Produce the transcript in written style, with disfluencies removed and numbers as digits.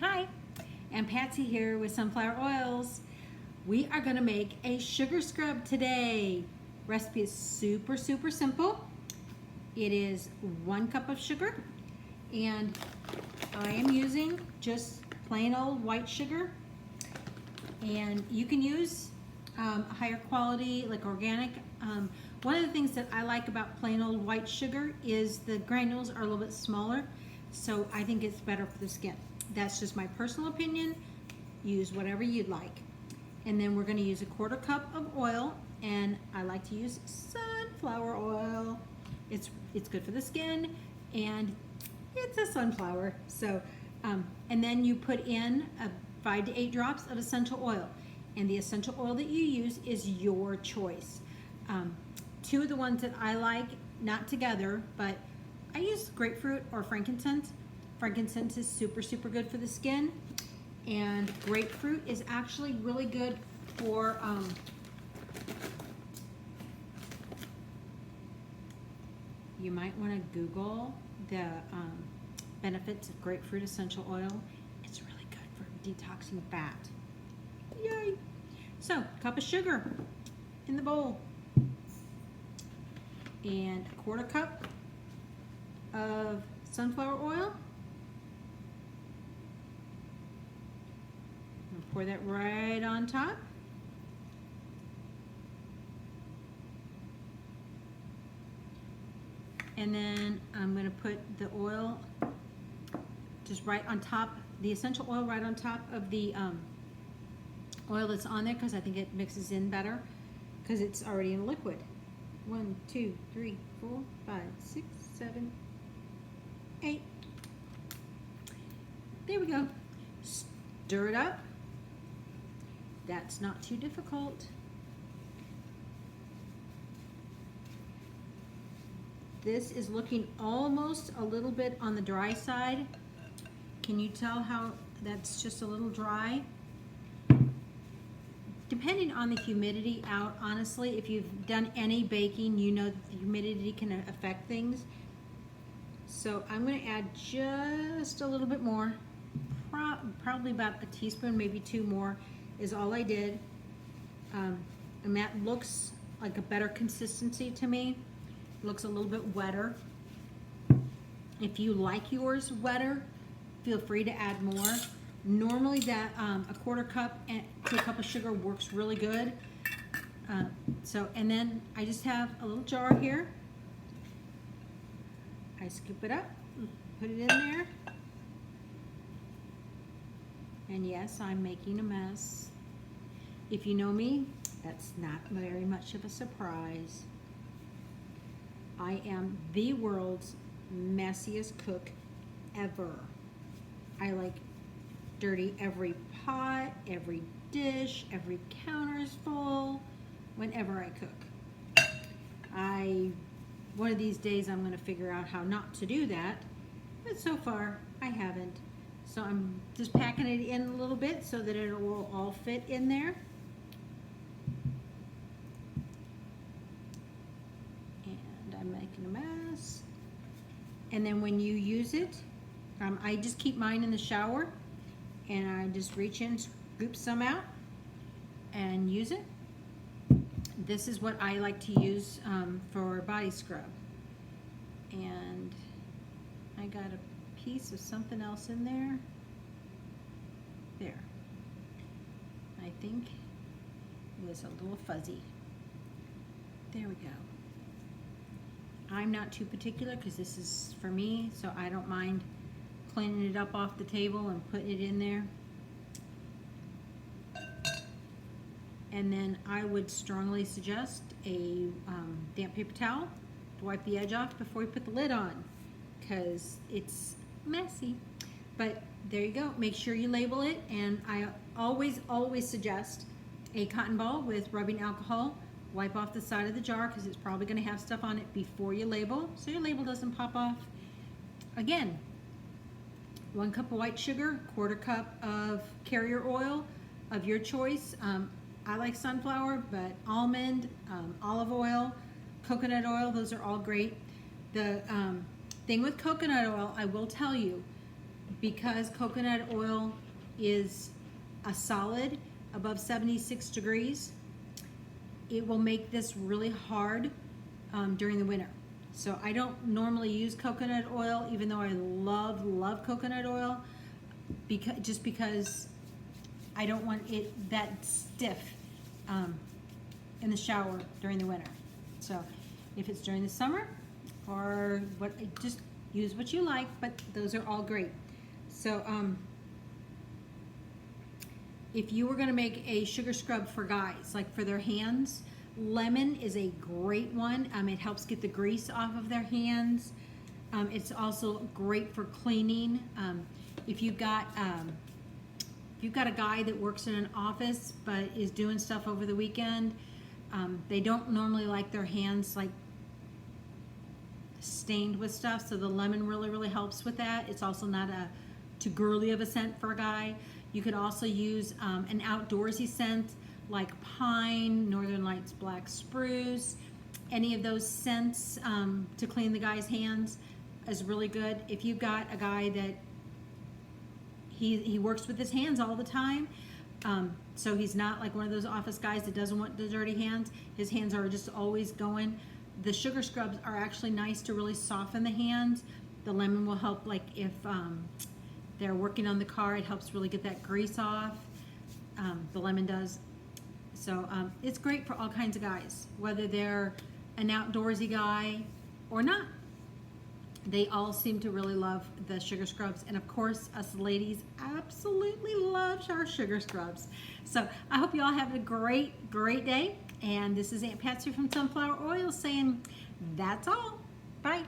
Hi, and Patsy here with Sunflower Oils. We are going to make a sugar scrub today. Recipe is super simple. It is 1 cup of sugar, and I am using just plain old white sugar. And you can use higher quality, like organic. One of the things that I like about plain old white sugar is the granules are a little bit smaller, so I think it's better for the skin. That's just my personal opinion. Use whatever you'd like. And then we're going to use a 1/4 cup of oil, and I like to use sunflower oil. It's good for the skin, and it's a sunflower. So, and then you put in 5 to 8 drops of essential oil, and the essential oil that you use is your choice. 2 of the ones that I like, not together, but I use grapefruit or frankincense. Frankincense is super good for the skin, and grapefruit is actually really good for you might want to Google the benefits of grapefruit essential oil. It's really good for detoxing fat. Yay! So, cup of sugar in the bowl, and a 1/4 cup of sunflower oil. Pour that right on top. And then I'm going to put the oil just right on top, the essential oil right on top of the oil that's on there, because I think it mixes in better because it's already in liquid. 1, 2, 3, 4, 5, 6, 7, 8. There we go. Stir it up. That's not too difficult. This is looking almost a little bit on the dry side. Can you tell how that's just a little dry? Depending on the humidity out, honestly, if you've done any baking, you know that the humidity can affect things. So I'm going to add just a little bit more, probably about a teaspoon, maybe 2 more is all I did. And that looks like a better consistency to me. It looks a little bit wetter. If you like yours wetter, feel free to add more. Normally that a 1/4 cup to a cup of sugar works really good. And then I just have a little jar here. I scoop it up, put it in there. And yes, I'm making a mess. If you know me, that's not very much of a surprise. I am the world's messiest cook ever. I like dirty every pot, every dish, every counter's full whenever I cook. One of these days I'm going to figure out how not to do that, but so far I haven't. So I'm just packing it in a little bit so that it will all fit in there. And I'm making a mess. And then when you use it, I just keep mine in the shower, and I just reach in, scoop some out, and use it. This is what I like to use for body scrub. And I got a piece of something else in there. There. I think it was a little fuzzy. There we go. I'm not too particular because this is for me, so I don't mind cleaning it up off the table and putting it in there. And then I would strongly suggest a damp paper towel to wipe the edge off before you put the lid on, because it's messy. But there you go. Make sure you label it, and I always suggest a cotton ball with rubbing alcohol. Wipe off the side of the jar because it's probably going to have stuff on it before you label, so your label doesn't pop off. Again, 1 cup of white sugar, 1/4 cup of carrier oil of your choice. I like sunflower, but almond, olive oil, coconut oil, those are all great. The thing with coconut oil, I will tell you, because coconut oil is a solid above 76 degrees, it will make this really hard during the winter. So I don't normally use coconut oil, even though I love coconut oil, because I don't want it that stiff in the shower during the winter. So if it's during the summer or what, just use what you like, but those are all great. So if you were going to make a sugar scrub for guys, like for their hands, lemon is a great one. It helps get the grease off of their hands. It's also great for cleaning. If you've got a guy that works in an office but is doing stuff over the weekend, they don't normally like their hands like stained with stuff, so the lemon really helps with that. It's also not too girly of a scent for a guy. You could also use an outdoorsy scent like pine, Northern Lights black spruce. Any of those scents to clean the guy's hands is really good. If you've got a guy that he works with his hands all the time, so he's not like one of those office guys that doesn't want the dirty hands. His hands are just always going. The sugar scrubs are actually nice to really soften the hands. The lemon will help, like if they're working on the car, it helps really get that grease off. The lemon does. So it's great for all kinds of guys, whether they're an outdoorsy guy or not. They all seem to really love the sugar scrubs. And of course, us ladies absolutely love our sugar scrubs. So I hope you all have a great day. And this is Aunt Patsy from Sunflower Oil saying, that's all. Bye.